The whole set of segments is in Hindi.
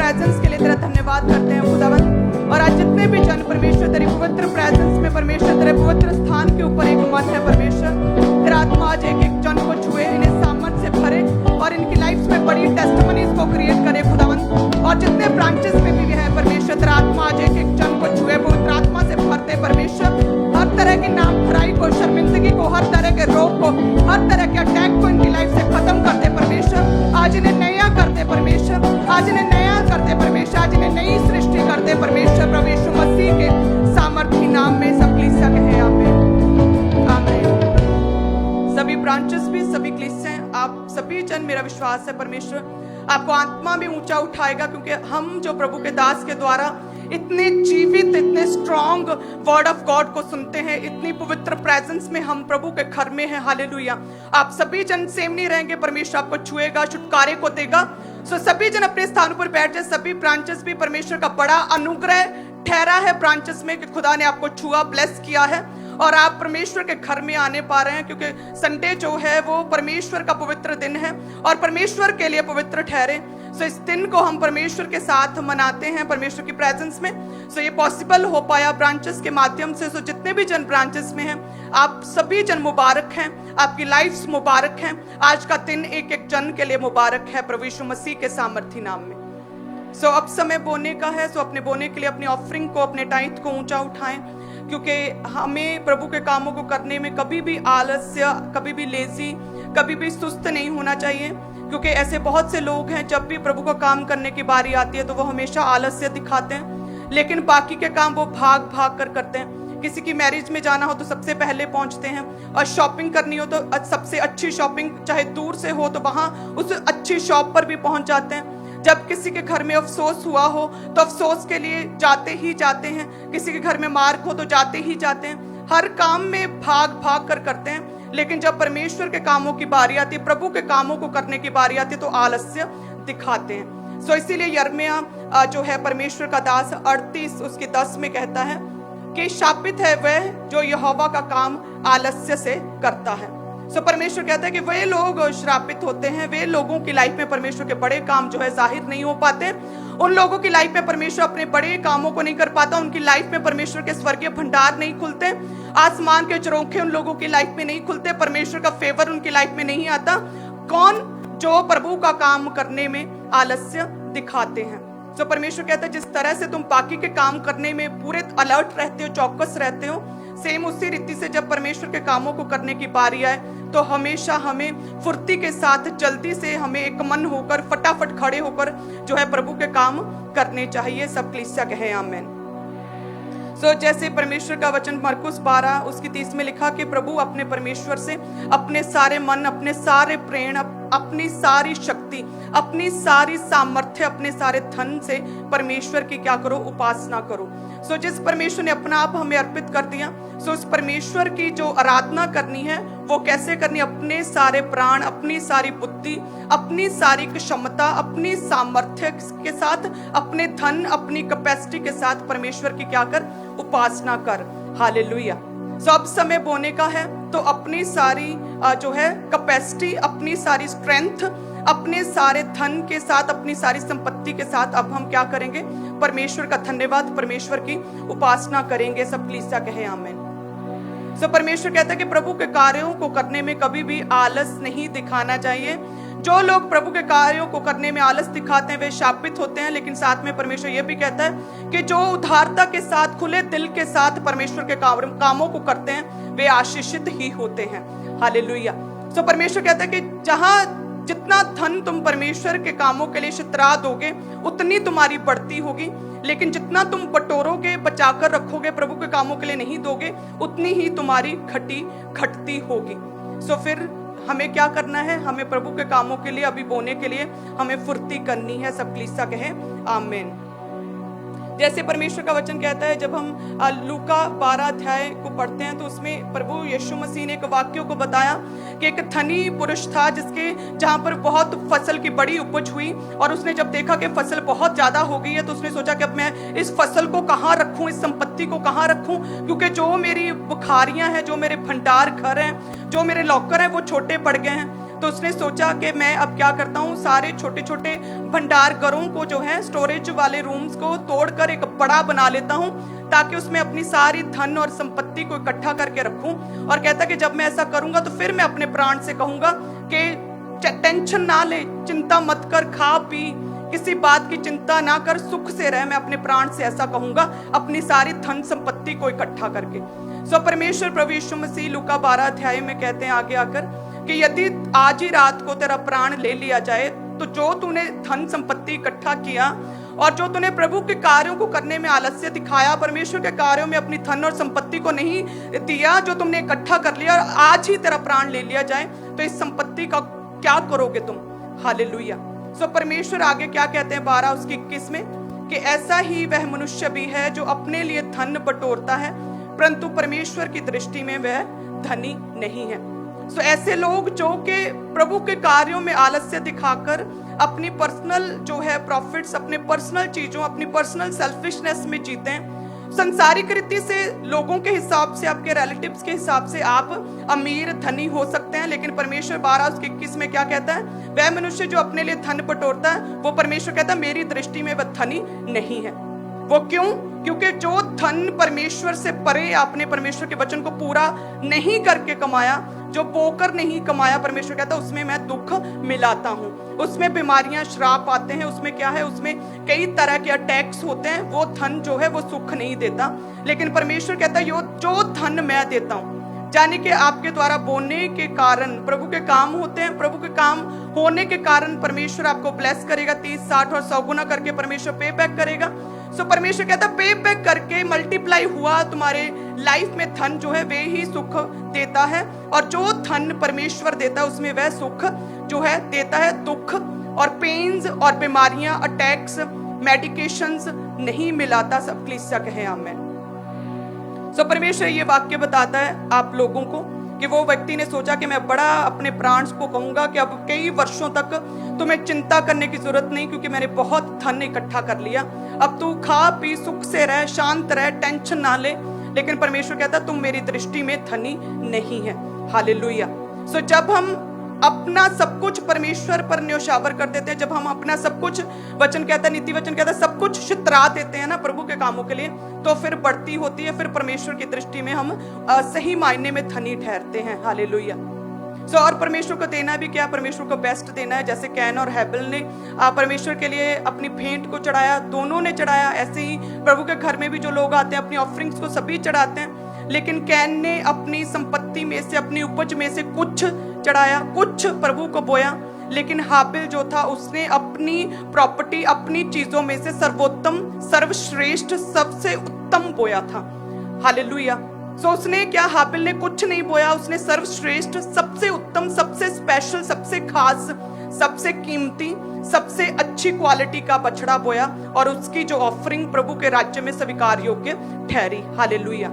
प्रेजेंस के लिए तेरा धन्यवाद करते हैं खुदावन। और आज जितने भी जन परमेश्वर तेरी पवित्र प्रेजेंस में परमेश्वर तेरे पवित्र स्थान के ऊपर एक मन है परमेश्वर, तेरा आत्मा आज एक एक जन को छुए, इन्हें सामर्थ से भरे और इनकी लाइफ में बड़ी टेस्टिमनीज को क्रिएट करे खुदावन। और जितने ब्रांचेस में भी है परमेश्वर तेरा आत्मा आज एक एक जन को छुए, पवित्र आत्मा से भरते परमेश्वर। हर तरह की नाम खराई को, शर्मिंदगी को, हर तरह के रोग को, हर तरह के अटैक को इनकी लाइफ से खत्म कर दे परमेश्वर। आज इन्हें नया कर दे परमेश्वर, आज इन्हें नया कर दे परमेश्वर, आज इन्हें नई सृष्टि कर दे परमेश्वर। प्रभु यीशु मसीह के सामर्थी नाम में सब कलीसिया कहे आमीन आमीन। सभी ब्रांचेस भी, सभी कलीसिया, आप सभी जन, मेरा विश्वास है परमेश्वर आपको आत्मा में ऊंचा उठाएगा, क्योंकि हम जो प्रभु के दास के द्वारा इतने जीवित, इतने स्ट्रॉन्ग वर्ड ऑफ गॉड को सुनते हैं, इतनी पवित्र प्रेजेंस में हम प्रभु के घर में हैं। हालेलुया। आप सभी जन सेम नहीं रहेंगे, परमेश्वर आपको छुएगा, छुटकारे को देगा। सो सभी जन अपने स्थान पर बैठ जाए। सभी ब्रांचेस भी परमेश्वर का बड़ा अनुग्रह ठहरा है ब्रांचेस में कि खुदा ने आपको छुआ, ब्लेस किया है और आप परमेश्वर के घर में आने पा रहे हैं, क्योंकि संडे जो है वो परमेश्वर का पवित्र दिन है और परमेश्वर के लिए पवित्र ठहरे। सो इस दिन को हम परमेश्वर के साथ मनाते हैं, परमेश्वर की प्रेजेंस में। सो ये पॉसिबल हो पाया ब्रांचेस के माध्यम से। सो जितने भी जन ब्रांचेस में हैं, आप सभी जन मुबारक हैं, आपकी लाइफ्स मुबारक हैं। आज का दिन एक एक जन के लिए मुबारक है प्रभु यीशु मसीह के सामर्थी नाम में। सो अब समय बोने का है। सो अपने बोने के लिए अपनी ऑफरिंग को, अपने टाइट को ऊंचा उठाएं, क्योंकि हमें प्रभु के कामों को करने में कभी भी आलस्य, कभी भी लेजी, कभी भी सुस्त नहीं होना चाहिए। क्योंकि ऐसे बहुत से लोग हैं, जब भी प्रभु का काम करने की बारी आती है तो वो हमेशा आलस्य दिखाते हैं, लेकिन बाकी के काम वो भाग भाग कर करते हैं। किसी की मैरिज में जाना हो तो सबसे पहले पहुंचते हैं, और शॉपिंग करनी हो तो सबसे अच्छी शॉपिंग, चाहे दूर से हो तो वहां उस अच्छी शॉप पर भी पहुंच जाते हैं। जब किसी के घर में अफसोस हुआ हो तो अफसोस के लिए जाते ही जाते हैं, किसी के घर में मार्क हो तो जाते ही जाते हैं। हर काम में भाग भाग कर करते हैं, लेकिन जब परमेश्वर के कामों की बारी आती है, प्रभु के कामों को करने की बारी आती है, तो आलस्य दिखाते हैं। सो इसीलिए यिर्मयाह जो है परमेश्वर का दास 38 उसके 10 में कहता है कि शापित है वह जो यहोवा का काम आलस्य से करता है। सो परमेश्वर कहता है कि वे लोग श्रापित होते हैं, वे लोगों की लाइफ में परमेश्वर के बड़े काम जो है जाहिर नहीं हो पाते। उन लोगों की लाइफ में परमेश्वर अपने बड़े कामों को नहीं कर पाता, उनकी लाइफ में परमेश्वर के स्वर्गीय भंडार नहीं खुलते, आसमान के झरोखे उन लोगों की लाइफ में नहीं खुलते, परमेश्वर का फेवर उनकी लाइफ में नहीं आता। कौन? जो प्रभु का काम करने में आलस्य दिखाते हैं। जो परमेश्वर कहता है जिस तरह से तुम बाकी के काम करने में पूरे अलर्ट रहते हो, चौकस रहते हो, सेम उसी रीति से जब परमेश्वर के कामों को करने की बारी आए तो हमेशा हमें फुर्ती के साथ, जल्दी से हमें एक मन होकर, फटाफट खड़े होकर जो है प्रभु के काम करने चाहिए। सब कलीसिया कहे आमीन। सो जैसे परमेश्वर का वचन मरकुस 12 उसकी 30 में लिखा कि प्रभु अपने परमेश्वर से अपने सारे मन, अपने सारे प्रेम, अपनी सारी शक्ति, अपनी सारी सामर्थ्य, अपने सारे धन से परमेश्वर की क्या करो? उपासना करो। सो जिस परमेश्वर ने अपना आप हमें अर्पित कर दिया, सो उस परमेश्वर की जो आराधना करनी है वो कैसे करनी? अपने सारे प्राण, अपनी सारी बुद्धि, अपनी सारी क्षमता, अपनी सामर्थ्य के साथ, अपने धन, अपनी कैपेसिटी के साथ परमेश्वर की क्या कर? उपासना कर। हालेलुया। सो अब समय बोने का है, तो अपनी सारी जो है कैपेसिटी, अपनी सारी स्ट्रेंथ, अपने सारे धन के साथ, अपनी सारी संपत्ति के साथ अब हम क्या करेंगे? परमेश्वर का धन्यवाद, परमेश्वर की उपासना करेंगे। सब कलीसिया कहे आमीन। सो परमेश्वर कहता है कि प्रभु के कार्यों को करने में कभी भी आलस नहीं दिखाना चाहिए। जो लोग प्रभु के कार्यों को करने में आलस दिखाते हैं वे शापित होते हैं। लेकिन साथ में परमेश्वर यह भी कहता है कि जो उदारता के साथ, खुले दिल के साथ परमेश्वर के कामों को करते हैं वे आशीषित ही होते हैं। हालेलुया। सो परमेश्वर कहता है कि जहां जितना धन तुम परमेश्वर के कामों के लिए शितरा दोगे उतनी तुम्हारी बढ़ती होगी, लेकिन जितना तुम बटोरोगे, बचाकर रखोगे, प्रभु के कामों के लिए नहीं दोगे, उतनी ही तुम्हारी घटती होगी। सो फिर हमें क्या करना है? हमें प्रभु के कामों के लिए, अभी बोने के लिए हमें फुर्ती करनी है। सब कलीसिया कहे आमीन। जैसे परमेश्वर का वचन कहता है, जब हम लूका 12 अध्याय को पढ़ते हैं तो उसमें प्रभु यीशु मसीह ने एक वाक्य को बताया कि एक धनी पुरुष था जिसके जहां पर बहुत फसल की बड़ी उपज हुई, और उसने जब देखा कि फसल बहुत ज्यादा हो गई है तो उसने सोचा कि अब मैं इस फसल को कहाँ रखूं, इस संपत्ति को कहाँ रखूं, क्योंकि जो मेरी बुखारियां हैं, जो मेरे भंडार घर हैं, जो मेरे लॉकर हैं वो छोटे पड़ गए हैं। तो उसने सोचा कि मैं अब क्या करता हूँ, सारे छोटे छोटे भंडार घरों को जो है, स्टोरेज वाले रूम्स को तोड़कर एक बड़ा बना लेता हूँ, ताकि उसमें अपनी सारी धन और संपत्ति को इकट्ठा करके रखूं। और कहता कि जब मैं ऐसा करूंगा तो फिर मैं अपने प्राण से कहूंगा कि टेंशन ना ले, चिंता मत कर, खा पी, किसी बात की चिंता ना कर, सुख से रह। मैं अपने प्राण से ऐसा कहूंगा, अपनी सारी धन संपत्ति को इकट्ठा करके। सो परमेश्वर प्रभु यीशु मसीह लूका 12 अध्याय में कहते हैं आगे आकर कि यदि आज ही रात को तेरा प्राण ले लिया जाए, तो जो तूने धन संपत्ति इकट्ठा किया और जो तूने प्रभु के कार्यों को करने में आलस्य दिखाया, परमेश्वर के कार्यों में अपनी धन और संपत्ति को नहीं दिया, जो तुमने इकट्ठा कर लिया, और आज ही तेरा प्राण ले लिया जाए, तो इस संपत्ति का क्या करोगे तुम? हालेलुया। सो परमेश्वर आगे क्या कहते हैं 12 उसकी 21 में कि ऐसा ही वह मनुष्य भी है जो अपने लिए धन बटोरता है, परंतु परमेश्वर की दृष्टि में वह धनी नहीं है। सो ऐसे लोग जो कि प्रभु के कार्यों में आलस्य दिखाकर अपनी पर्सनल जो है प्रॉफिट्स, अपने पर्सनल चीजों, अपनी पर्सनल सेल्फिशनेस में जीते हैं। संसारिक रीति से लोगों के हिसाब से, आपके रिलेटिव्स के हिसाब से आप अमीर धनी हो सकते हैं, लेकिन परमेश्वर 12 उसके 21 में क्या कहता है? वह मनुष्य जो अपने लिए धन बटोरता है, वो परमेश्वर कहता है मेरी दृष्टि में वह धनी नहीं है। वो क्यों? क्योंकि जो धन परमेश्वर से परे आपने परमेश्वर के वचन को पूरा नहीं करके कमाया, जो बोकर नहीं कमाया, परमेश्वर कहता है उसमें मैं दुख मिलाता हूं, उसमें बीमारियां, श्राप आते हैं, उसमें क्या है, उसमें कई तरह के अटैक्स होते हैं। वो धन जो है वो सुख नहीं देता, लेकिन परमेश्वर कहता है जो धन मैं देता हूं, यानी कि आपके द्वारा बोने के कारण प्रभु के काम होते हैं, प्रभु के काम होने के कारण परमेश्वर आपको ब्लेस करेगा, 30, 60 और 100 गुना करके परमेश्वर पे बैक करेगा। सो परमेश्वर कहता है पे बैक करके मल्टीप्लाई हुआ तुम्हारे लाइफ में धन जो है वे ही सुख देता है, और जो धन परमेश्वर देता है उसमें वह सुख जो है देता है, दुख और पेन्स और बीमारियां, अटैक्स, मेडिकेशंस नहीं मिलाता। सब कलीसिया कहें आमीन। सो परमेश्वर ये वाक्य बताता है आप लोगों को कि वो व्यक्ति ने सोचा कि मैं बड़ा अपने प्राण को कहूंगा कि अब कई वर्षों तक तुम्हें चिंता करने की जरूरत नहीं, क्योंकि मैंने बहुत धन इकट्ठा कर लिया, अब तू खा पी, सुख से रह, शांत रह, टेंशन ना ले। लेकिन परमेश्वर कहता तुम मेरी दृष्टि में धनी नहीं है। हालेलुया। सो जब हम अपना सब कुछ परमेश्वर पर न्योछावर कर देते हैं, जब हम अपना सब कुछ, वचन कहता है, नीति वचन कहता है, सब कुछ छितरा देते हैं ना प्रभु के कामों के लिए, तो फिर बढ़ती होती है, फिर परमेश्वर की दृष्टि में हम सही मायने में धनी ठहरते हैं। हालेलुया। सो और परमेश्वर को देना भी क्या? परमेश्वर को बेस्ट देना है। जैसे कैन और हैबेल ने परमेश्वर के लिए अपनी भेंट को चढ़ाया, दोनों ने चढ़ाया, ऐसे ही प्रभु के घर में भी जो लोग आते हैं अपनी ऑफरिंग्स को सभी चढ़ाते हैं, लेकिन कैन ने अपनी संपत्ति में से, अपनी उपज में से कुछ चढ़ाया, कुछ प्रभु को बोया। लेकिन हाबिल जो था उसने अपनी प्रॉपर्टी, अपनी चीजों में से सर्वोत्तम, सर्वश्रेष्ठ, सबसे उत्तम बोया था। हालेलुया। सो उसने क्या, हाबिल ने कुछ नहीं बोया, उसने सर्वश्रेष्ठ, सबसे उत्तम, सबसे स्पेशल, सबसे खास, सबसे कीमती, सबसे अच्छी क्वालिटी का बछड़ा बोया, और उसकी जो ऑफरिंग प्रभु के राज्य में स्वीकार योग्य ठहरी। हालेलुया।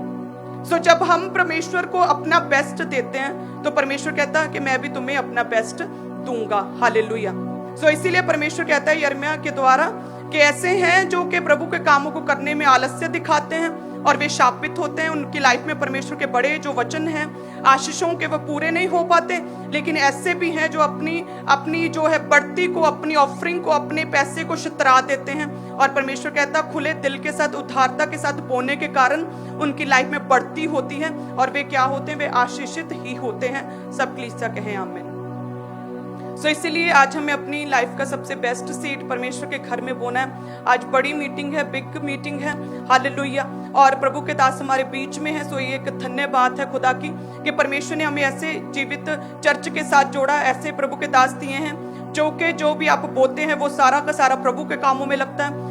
सो जब हम परमेश्वर को अपना बेस्ट देते हैं तो परमेश्वर कहता है कि मैं भी तुम्हें अपना बेस्ट दूंगा। हालेलुया। सो इसीलिए परमेश्वर कहता है यिर्मयाह के द्वारा कि ऐसे हैं जो कि प्रभु के कामों को करने में आलस्य दिखाते हैं और वे शापित होते हैं। उनकी लाइफ में परमेश्वर के बड़े जो वचन हैं, आशीषों के, वो पूरे नहीं हो पाते। लेकिन ऐसे भी हैं जो अपनी जो है बढ़ती को, अपनी ऑफरिंग को, अपने पैसे को छितरा देते हैं, और परमेश्वर कहता खुले दिल के साथ, उदारता के साथ बोने के कारण उनकी लाइफ में बढ़ती होती है, और वे क्या होते हैं? वे आशीषित ही होते हैं। सब कलीसिया कहें आमीन। सो इसीलिए आज हमें अपनी लाइफ का सबसे बेस्ट सीड परमेश्वर के घर में बोना है। आज बड़ी मीटिंग है, बिग मीटिंग है। हालेलुया। और प्रभु के दास हमारे बीच में है। सो ये एक धन्य बात है खुदा की कि परमेश्वर ने हमें ऐसे जीवित चर्च के साथ जोड़ा, ऐसे प्रभु के दास दिए हैं जो भी आप बोते हैं वो सारा का सारा प्रभु के कामों में लगता है।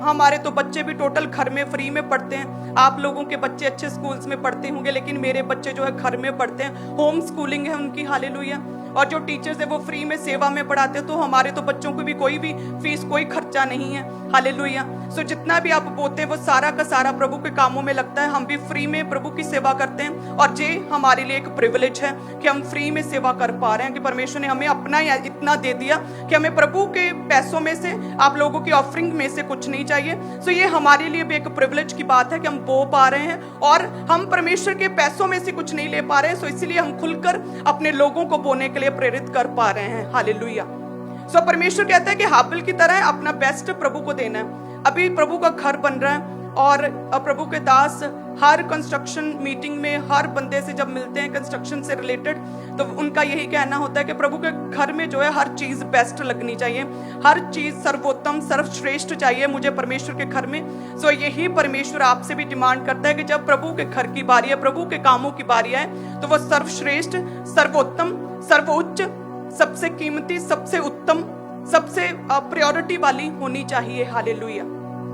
हमारे तो बच्चे भी टोटल घर में फ्री में पढ़ते हैं। आप लोगों के बच्चे अच्छे स्कूल्स में पढ़ते होंगे, लेकिन मेरे बच्चे जो है घर में पढ़ते हैं, होम स्कूलिंग है उनकी। हालेलुया। और जो टीचर्स है वो फ्री में सेवा में पढ़ाते हैं, तो हमारे तो बच्चों को भी कोई भी फीस, कोई खर्चा नहीं है। हालेलुया। सो जितना भी आप बोते हैं वो सारा का सारा प्रभु के कामों में लगता है। हम भी फ्री में प्रभु की सेवा करते हैं, और ये हमारे लिए एक प्रिविलेज है कि हम फ्री में सेवा कर पा रहे हैं, कि परमेश्वर ने हमें अपना इतना दे दिया कि हमें प्रभु के पैसों में से, आप लोगों की ऑफरिंग में से कुछ नहीं चाहिए। सो ये हमारे लिए भी एक प्रिविलेज की बात है कि हम बो पा रहे हैं, और हम परमेश्वर के पैसों में से कुछ नहीं ले पा रहे हैं। सो इसलिए हम खुलकर अपने लोगों को बोने के लिए प्रेरित कर पा रहे हैं। हालेलुया। सो परमेश्वर कहता है कि हाबिल की तरह अपना बेस्ट प्रभु को देना है। अभी प्रभु का घर बन रहा है और प्रभु के दास हर कंस्ट्रक्शन मीटिंग में हर बंदे से जब मिलते हैं कंस्ट्रक्शन से रिलेटेड, तो उनका यही कहना होता है कि प्रभु के घर में जो है हर चीज बेस्ट लगनी चाहिए, हर चीज सर्वोत्तम सर्वश्रेष्ठ चाहिए मुझे परमेश्वर के घर में। सो यही परमेश्वर आपसे भी डिमांड करता है कि जब प्रभु के घर की बारी है, प्रभु के कामों की बारी है, तो वह सर्वश्रेष्ठ, सर्वोत्तम, सर्वोच्च, सबसे कीमती, सबसे उत्तम, सबसे प्रायोरिटी वाली होनी चाहिए। हालेलुया।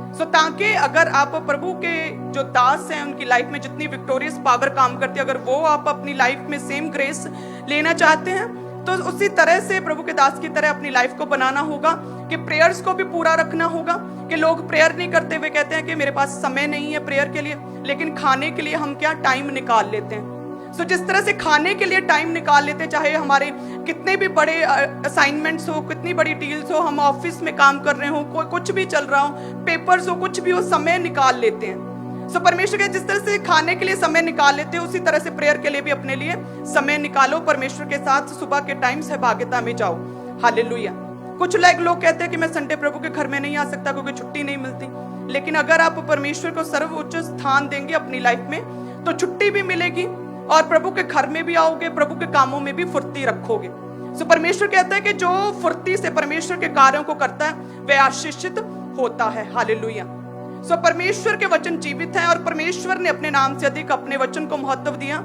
सो ताकि अगर आप प्रभु के जो दास हैं उनकी लाइफ में जितनी विक्टोरियस पावर काम करती है, अगर वो आप अपनी लाइफ में सेम ग्रेस लेना चाहते हैं, तो उसी तरह से प्रभु के दास की तरह अपनी लाइफ को बनाना होगा कि प्रेयर्स को भी पूरा रखना होगा। कि लोग प्रेयर नहीं करते हुए कहते हैं कि मेरे पास समय नहीं है प्रेयर के लिए, लेकिन खाने के लिए हम क्या टाइम निकाल लेते हैं। सो जिस तरह से खाने के लिए टाइम निकाल लेते, चाहे हमारे कितने भी बड़े असाइनमेंट्स हो, कितनी बड़ी डील्स हो, हम ऑफिस में काम कर रहे हो, कोई कुछ भी चल रहा हो, पेपर्स हो, कुछ भी हो, समय निकाल लेते हैं। सो परमेश्वर के जिस तरह से खाने के लिए समय निकाल लेते हो, उसी तरह से प्रेयर के लिए भी अपने लिए समय निकालो। परमेश्वर के साथ सुबह के टाइम सहभागिता में जाओ। हालेलुया। कुछ लोग कहते हैं कि मैं संडे प्रभु के घर में नहीं आ सकता क्योंकि छुट्टी नहीं मिलती, लेकिन अगर आप परमेश्वर को सर्वोच्च स्थान देंगे अपनी लाइफ में, तो छुट्टी भी मिलेगी और प्रभु के घर में भी आओगे, प्रभु के कामों में भी फुर्ती रखोगे। सो परमेश्वर कहता है कि जो फुर्ती से परमेश्वर के कार्यों को करता है वह आशीषित होता है। हालेलुया। सो परमेश्वर के वचन जीवित हैं और परमेश्वर ने अपने नाम से अधिक अपने वचन को महत्व दिया।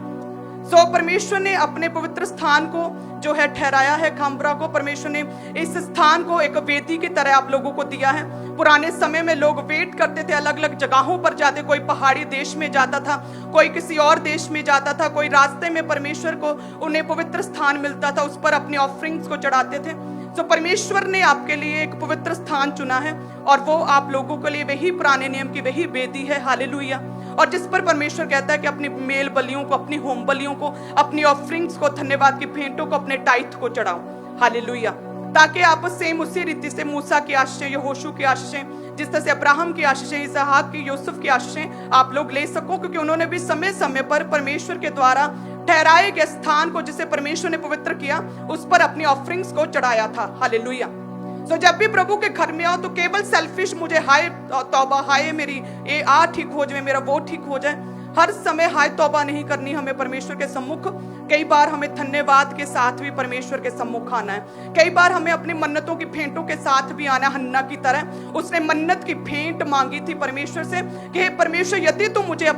सो परमेश्वर ने अपने पवित्र स्थान को जो है ठहराया है, खामबरा को परमेश्वर ने इस स्थान को एक वेदी की तरह आप लोगों को दिया है। पुराने समय में लोग वेट करते थे, अलग अलग जगहों पर जाते, कोई पहाड़ी देश में जाता था, कोई किसी और देश में जाता था, कोई रास्ते में परमेश्वर को उन्हें पवित्र स्थान मिलता था, उस पर अपनी ऑफरिंग्स को चढ़ाते थे। सो परमेश्वर ने आपके लिए एक पवित्र स्थान चुना है और वो आप लोगों के लिए वही पुराने नियम की वही वेदी है। हालेलुया। और जिस पर परमेश्वर कहता है कि अपनी मेल बलियों को, अपनी होम बलियों को, अपनी ऑफरिंग्स को, धन्यवाद की भेंटों को, अपने टाइथ को चढ़ाओ। हालेलुया। ताकि आप सेम उसी रीति से मूसा की आशीषें, यहोशू की आशीषें, जिस तरह से अब्राहम की आशीषें, इसहाक की, यूसुफ की आशीषें आप लोग ले सको, क्योंकि उन्होंने भी समय समय पर परमेश्वर के द्वारा ठहराए गए स्थान को, जिसे परमेश्वर ने पवित्र किया, उस पर अपनी ऑफरिंग्स को चढ़ाया था। हालेलुया। सो जब भी प्रभु के घर में आओ तो केवल सेल्फिश मुझे हाय तौबा, हाय मेरी ये आ ठीक हो जाए, मेरा वो ठीक हो जाए, हर समय हाय तौबा नहीं करनी हमें परमेश्वर के सम्मुख। कई बार हमें धन्यवाद के साथ भी परमेश्वर के सम्मुख आना है। कई बार हमें अपनी मन्नतों की भेंटों के साथ भी आना। हन्ना की तरह उसने मन्नत की भेंट मांगी थी परमेश्वर से कि परमेश्वर यदि तू मुझे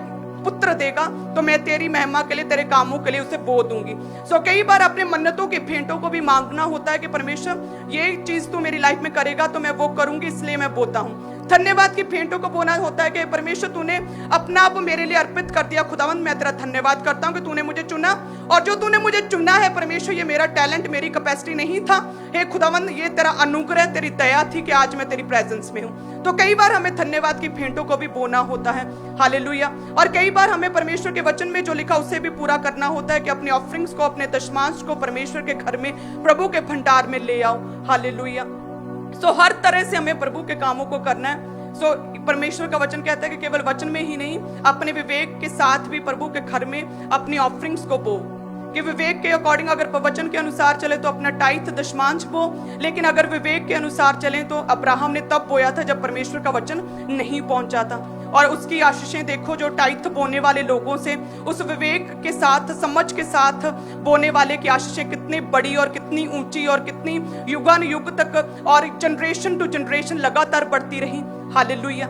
पुत्र देगा तो मैं तेरी महिमा के लिए, तेरे कामों के लिए उसे बो दूंगी। सो कई बार अपने मन्नतों की भेंटों को भी मांगना होता है कि परमेश्वर ये चीज तू मेरी लाइफ में करेगा तो मैं वो करूंगी, इसलिए मैं बोता हूँ। धन्यवाद की भेंटों को बोना होता है कि परमेश्वर तूने अपना आप मेरे लिए अर्पित कर दिया। खुदावंद मैं तेरा धन्यवाद करता हूँ कि तूने मुझे चुना, और जो तूने मुझे चुना है परमेश्वर, ये मेरा टैलेंट, मेरी कैपेसिटी नहीं था। हे खुदावंद, ये तेरा अनुग्रह, तेरी दया थी कि आज मैं तेरी प्रेजेंस में हूँ। तो कई बार हमें धन्यवाद की भेंटों को भी बोना होता है। हालेलुया। और कई बार हमें परमेश्वर के वचन में जो लिखा उसे भी पूरा करना होता है कि अपनी ऑफरिंग्स को, अपने दशमांश को परमेश्वर के घर में, प्रभु के भंडार में ले आओ। हालेलुया। सो हर तरह से हमें प्रभु के कामों को करना है। सो परमेश्वर का वचन कहता है कि केवल वचन में ही नहीं, अपने विवेक के साथ भी प्रभु के घर में अपनी ऑफरिंग्स को बो। कि विवेक के अकॉर्डिंग अगर वचन के अनुसार चले तो अपना टाइथ दशमांश बो, लेकिन अगर विवेक के अनुसार चले तो अब्राहम ने तब बोया था जब परमेश्वर का वचन नहीं पहुंचा था। और उसकी आशीषें देखो, जो टाइथ बोने वाले लोगों से, उस विवेक के साथ, समझ के साथ बोने वाले की आशीषें कितनी बड़ी और कितनी ऊंची और कितनी युगान युग तक और जनरेशन टू जनरेशन लगातार बढ़ती रही। हालेलुया।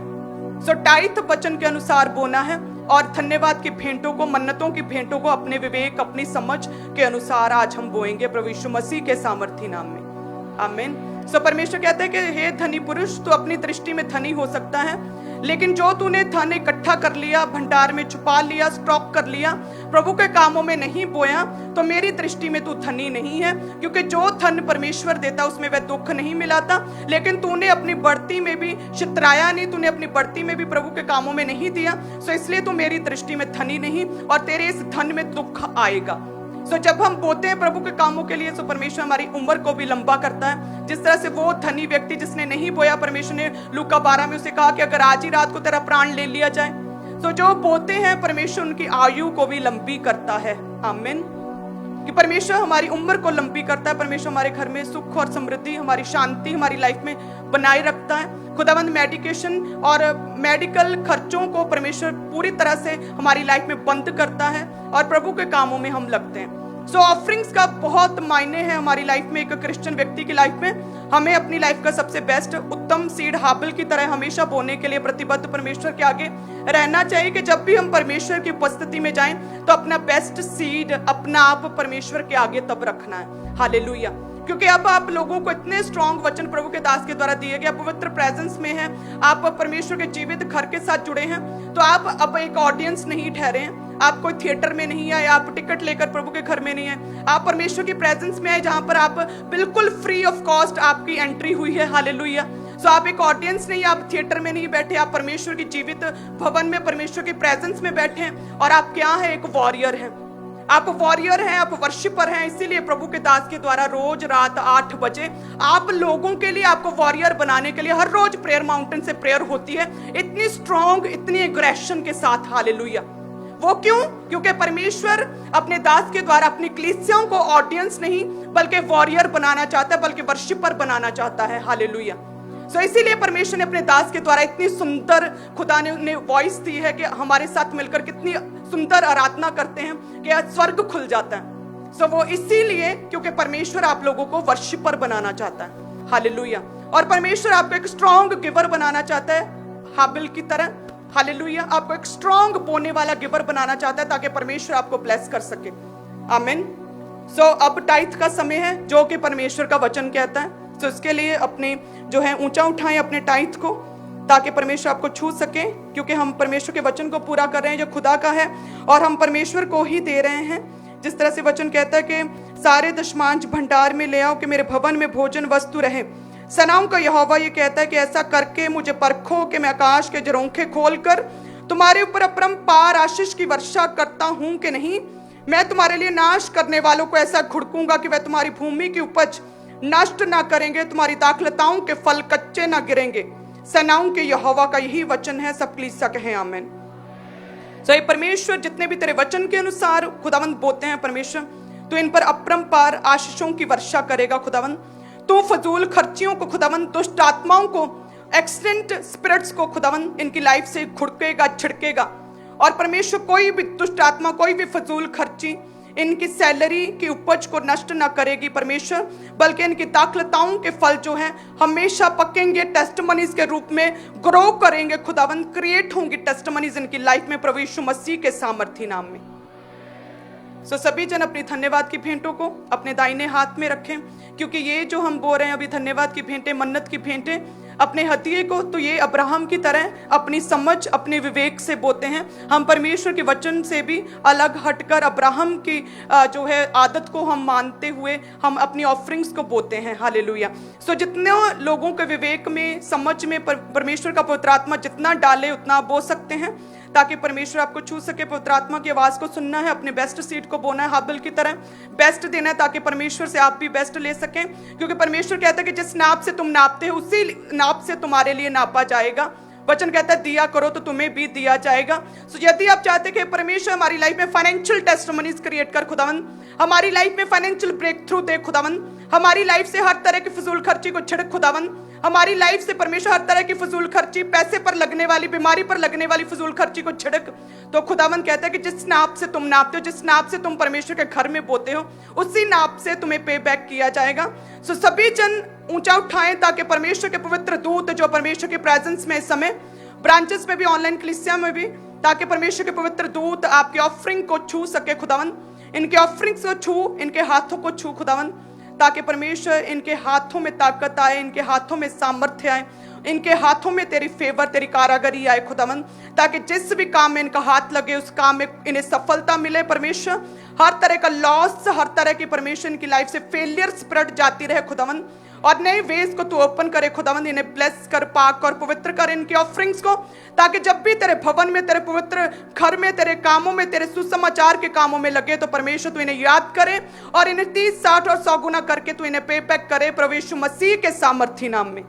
सो टाइथ वचन के अनुसार बोना है और धन्यवाद की भेंटों को, मन्नतों की भेंटों को अपने विवेक, अपनी समझ के अनुसार आज हम बोएंगे प्रभु यीशु मसीह के सामर्थी नाम में। आमीन। सो परमेश्वर कहते हैं कि हे धनी पुरुष, तू अपनी दृष्टि में धनी हो सकता है, लेकिन जो तूने धन इकट्ठा कर लिया, भंडार में छुपा लिया, स्टॉक कर लिया, प्रभु के कामों में नहीं बोया, तो मेरी दृष्टि में तू धनी नहीं है। क्योंकि जो धन परमेश्वर देता उसमें वह दुख नहीं मिलाता, लेकिन तूने अपनी बढ़ती में भी शितराया नहीं, तूने अपनी बढ़ती में भी प्रभु के कामों में नहीं दिया। सो इसलिए तू मेरी दृष्टि में धनी नहीं, और तेरे इस धन में दुख आएगा। सो जब हम बोते हैं प्रभु के कामों के लिए, सो परमेश्वर हमारी उम्र को भी लंबा करता है। जिस तरह से वो धनी व्यक्ति जिसने नहीं बोया, परमेश्वर ने लूका 12 में उसे कहा कि अगर आज ही रात को तेरा प्राण ले लिया जाए, तो जो बोते हैं परमेश्वर उनकी आयु को भी लंबी करता है। आमीन। कि परमेश्वर हमारी उम्र को लंबी करता है, परमेश्वर हमारे घर में सुख और समृद्धि, हमारी शांति हमारी लाइफ में बनाए रखता है। खुदावंद मेडिकेशन और मेडिकल खर्चों को परमेश्वर पूरी तरह से हमारी लाइफ में बंद करता है और प्रभु के कामों में हम लगते हैं। सो ऑफरिंग्स का बहुत मायने है हमारी लाइफ में, एक क्रिश्चियन व्यक्ति की लाइफ में। हमें अपनी लाइफ का सबसे बेस्ट उत्तम सीड हाबिल की तरह हमेशा बोने के लिए प्रतिबद्ध परमेश्वर के आगे रहना चाहिए कि जब भी हम परमेश्वर की उपस्थिति में जाएं तो अपना बेस्ट सीड अपना आप परमेश्वर के आगे तब रखना है। हालेलुया। क्योंकि अब आप लोगों को इतने स्ट्रॉन्ग वचन प्रभु के दास के द्वारा दिए गए, पवित्र प्रेजेंस में हैं, आप परमेश्वर के जीवित घर के साथ जुड़े हैं, तो आप अब एक ऑडियंस नहीं ठहरे हैं। आप कोई थिएटर में नहीं आए, आप टिकट लेकर प्रभु के घर में नहीं है, आप परमेश्वर की प्रेजेंस में आए जहां पर आप बिल्कुल फ्री ऑफ कॉस्ट आपकी एंट्री हुई है। हालेलुया। सो आप एक ऑडियंस नहीं, आप थिएटर में नहीं बैठे, आप परमेश्वर की जीवित भवन में परमेश्वर की प्रेजेंस में बैठे हैं और आप क्या है, एक वॉरियर हैं। आप वॉरियर हैं, आप वर्शिपर हैं। इसीलिए प्रभु के दास के द्वारा रोज रात 8 बजे आप लोगों के लिए, आपको वॉरियर बनाने के लिए हर रोज प्रेयर माउंटेन से प्रेयर होती है, इतनी स्ट्रॉन्ग, इतनी एग्रेशन के साथ। हालेलुया। वो क्यों? क्योंकि परमेश्वर अपने दास के द्वारा अपनी कलीसियाओं को ऑडियंस नहीं बल्कि वॉरियर बनाना चाहता है, बल्कि वर्शिपर बनाना चाहता है। हालेलुया। सो इसीलिए परमेश्वर ने अपने दास के द्वारा इतनी सुंदर खुदा ने वॉइस दी है कि हमारे साथ मिलकर कितनी सुंदर आराधना करते हैं कि स्वर्ग खुल जाता है। सो वो इसीलिए क्योंकि परमेश्वर आप लोगों को वर्शिपर बनाना चाहता है। हालेलुया। और परमेश्वर आपको एक स्ट्रॉन्ग गिवर बनाना चाहता है, हाबिल की तरह। हालेलुया। आपको एक स्ट्रॉन्ग बोने वाला गिवर बनाना चाहता है ताकि परमेश्वर आपको ब्लेस कर सके। आमीन। सो अब टाइथ का समय है जो कि परमेश्वर का वचन कहता है। सो इसके लिए अपने जो है ऊंचा उठाएं अपने टाइथ को, ताकि परमेश्वर आपको छू सके, क्योंकि हम परमेश्वर के वचन को पूरा कर रहे हैं जो खुदा का है और हम परमेश्वर को ही दे रहे हैं। जिस तरह से वचन कहता है कि सारे दशमांश भंडार में ले आओ कि मेरे भवन में भोजन वस्तु रहे। सेनाओं का यहोवा ये कहता है कि ऐसा करके मुझे परखो कि मैं आकाश के झरोखे खोलकर तुम्हारे ऊपर अपरंपार आशीष की वर्षा करता हूं कि नहीं। मैं तुम्हारे लिए नाश करने वालों को ऐसा घुड़कूंगा कि वह तुम्हारी भूमि की उपज नष्ट ना करेंगे, तुम्हारी दाखलताओं के फल कच्चे ना गिरेंगे। सेनाओं के यहोवा का यही वचन है। सब कलीसिया कहें आमीन। सही परमेश्वर जितने भी तेरे वचन के अनुसार खुदावंद बोते हैं परमेश्वर, तो इन पर अपरंपार आशीषों की वर्षा करेगा खुदावंद। तू फजूल खर्चियों को खुदावंद, दुष्ट आत्माओं को, एक्सीडेंट स्पिरिट्स को खुदावंद इनकी लाइफ से घुड़केगा, छिड़केगा। और परमेश्वर कोई भी दुष्ट आत्मा, कोई भी फजूल खर्ची इनकी सैलरी की उपज को नष्ट ना करेगी परमेश्वर, बल्कि इनकी दाखलताओं के फल जो हैं हमेशा पकेंगे, टेस्टमनीज के रूप में ग्रो करेंगे खुदावंद, क्रिएट होंगी टेस्टमनीज इनकी लाइफ में प्रभु यीशु मसीह के सामर्थी नाम में। सो सभी जन अपनी धन्यवाद की भेंटों को अपने दाहिने हाथ में रखें, क्योंकि ये जो हम बोल रहे हैं अभी धन्यवाद की भेंटें, मन्नत की भेंटें, अपने हदिये को तो ये अब्राहम की तरह अपनी समझ, अपने विवेक से बोते हैं। हम परमेश्वर के वचन से भी अलग हटकर अब्राहम की जो है आदत को हम मानते हुए हम अपनी ऑफरिंग्स को बोते हैं। हालेलुया। सो जितने लोगों के विवेक में, समझ में परमेश्वर का पवित्र आत्मा जितना डाले उतना बो सकते हैं, ताकि परमेश्वर आपको छू सके। पवित्र आत्मा की आवाज को सुनना है, अपने बेस्ट सीड को बोना है, हाबिल की तरह बेस्ट देना है, ताकि परमेश्वर से आप भी बेस्ट ले सकें। क्योंकि परमेश्वर कहता है कि जिस नाप से तुम नापते हो उसी नाप से तुम्हारे लिए नापा जाएगा। वचन कहता है दिया करो तो तुम्हें भी दिया जाएगा। सो यदि आप चाहते हैं कि परमेश्वर हमारी लाइफ में फाइनेंशियल टेस्टिमनीज क्रिएट कर खुदावंद, हमारी लाइफ में फाइनेंशियल ब्रेक थ्रू दे खुदावंद, हमारी लाइफ से हर तरह की फजूल खर्ची को छिड़क खुदावंद, हमारी लाइफ से परमेश्वर हर तरह की फजूल खर्ची, पैसे पर लगने वाली, बीमारी पर लगने वाली फजूल खर्ची को छिड़क, तो खुदावंद कहता है कि जिस नाप से तुम नापते हो, जिस नाप से तुम परमेश्वर के घर में बोते हो, उसी नाप से तुम्हें पे बैक किया जाएगा। सो सभी जन ऊंचा उठाएं ताकि परमेश्वर के पवित्र दूत जो परमेश्वर के प्रेजेंस में इस समय ब्रांचेस में भी, ऑनलाइन कलीसिया में भी, ताकि परमेश्वर के पवित्र दूत आपके ऑफरिंग को छू सके खुदावंद, इनके ऑफरिंग्स को छू, इनके हाथों को छू खुदावंद, ताकि परमेश्वर इनके हाथों में ताकत आए, इनके हाथों में सामर्थ्य आए, इनके हाथों में तेरी फेवर, तेरी कारागरी आए खुदावंद, ताकि जिस भी काम में इनका हाथ लगे उस काम में इन्हें सफलता मिले परमेश्वर। हर तरह का लॉस, हर तरह की परमेश्वर इनकी लाइफ से फेलियर स्प्रेड जाती रहे खुदावंद, और नए वेज को तू ओपन करे खुदावंद, इन्हें ब्लेस कर, पाक और पवित्र कर इनकी ऑफरिंग्स को, ताकि जब भी तेरे भवन में, तेरे पवित्र घर में, तेरे कामों में, तेरे सुसमाचार के कामों में लगे तो परमेश्वर तू इन्हें याद करे और इन्हें 30, 60 और 100 गुना करके तू इन्हें पे बैक करे प्रभु यीशु मसीह के सामर्थी नाम में।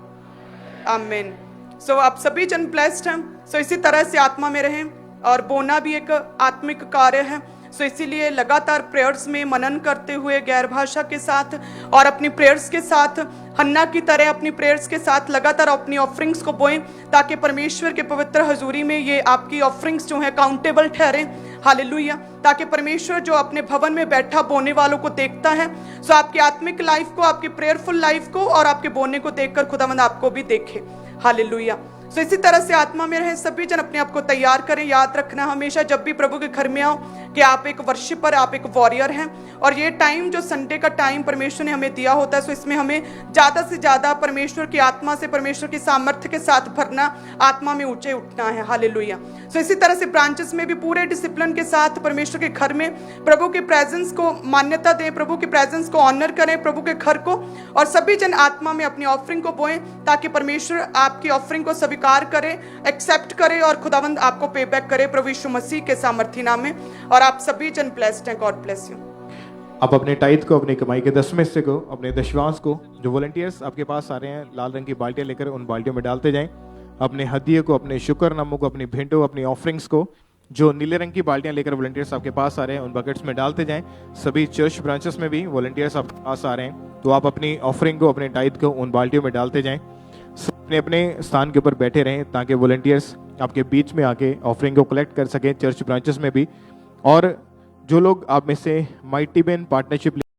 आमीन। सो आप सभी जन ब्लेस्ड हैं। सो इसी तरह से आत्मा में रहें, और बोना भी एक आत्मिक कार्य है। सो इसीलिए लगातार प्रेयर्स में मनन करते हुए गैर भाषा के साथ और अपनी प्रेयर्स के साथ हन्ना की तरह अपनी प्रेयर्स के साथ लगातार अपनी ऑफरिंग्स को बोएं, ताकि परमेश्वर के पवित्र हजूरी में ये आपकी ऑफरिंग्स जो है काउंटेबल ठहरे। हालेलुया। ताकि परमेश्वर जो अपने भवन में बैठा बोने वालों को देखता है, सो आपकी आत्मिक लाइफ को, आपकी प्रेयरफुल लाइफ को और आपके बोने को देखकर खुदावंद आपको भी देखे। हालेलुया। सो इसी तरह से आत्मा में रहें सभी जन, अपने आप को तैयार करें। याद रखना हमेशा जब भी प्रभु के घर में आओ कि आप एक वर्शिपर, आप एक वॉरियर हैं, और ये टाइम जो संडे का टाइम परमेश्वर ने हमें दिया होता है, सो इसमें हमें ज़्यादा से ज़्यादा परमेश्वर की आत्मा से, परमेश्वर की सामर्थ्य के साथ भरना, आत्मा में ऊंचे उठना है। हालेलुया। सो इसी तरह से ब्रांचेस में भी पूरे डिसिप्लिन के साथ परमेश्वर के घर में प्रभु के प्रेजेंस को मान्यता दें, प्रभु के प्रेजेंस को ऑनर करें, प्रभु के घर को, और सभी जन आत्मा में अपनी ऑफरिंग को बोएं, ताकि परमेश्वर आपकी ऑफरिंग को स्वीकार करे, एक्सेप्ट करे और खुदावंद आपको पे बैक करे प्रभु यीशु मसीह के सामर्थी नाम में। और आप सभी जन ब्लेस्ड हैं। God bless you. आप अपने टाइथ को, अपनी कमाई के 10 में से को, अपने दशवांश को, जो वॉलंटियर्स आपके पास आ रहे हैं लाल रंग की बाल्टियां लेकर, उन बाल्टियों में डालते जाएं। अपने हदिये को, अपने शुक्रनामों को, अपनी भेंटों, अपनी ऑफरिंग्स को, जो नीले रंग की बाल्टियां लेकर वॉलंटियर्स आपके पास आ रहे हैं, उन बकेट्स में डालते जाएं। सभी चर्च ब्रांचेस में भी वॉलंटियर्स आपके पास आ रहे हैं, तो आप अपनी ऑफरिंग को, अपने टाइथ को उन बाल्टियों में डालते जाएं। अपने अपने स्थान के ऊपर बैठे रहें, ताकि वॉलंटियर्स आपके बीच में आके ऑफरिंग को कलेक्ट कर सकें चर्च ब्रांचेस में भी। और जो लोग आप में से माइटी बेन पार्टनरशिप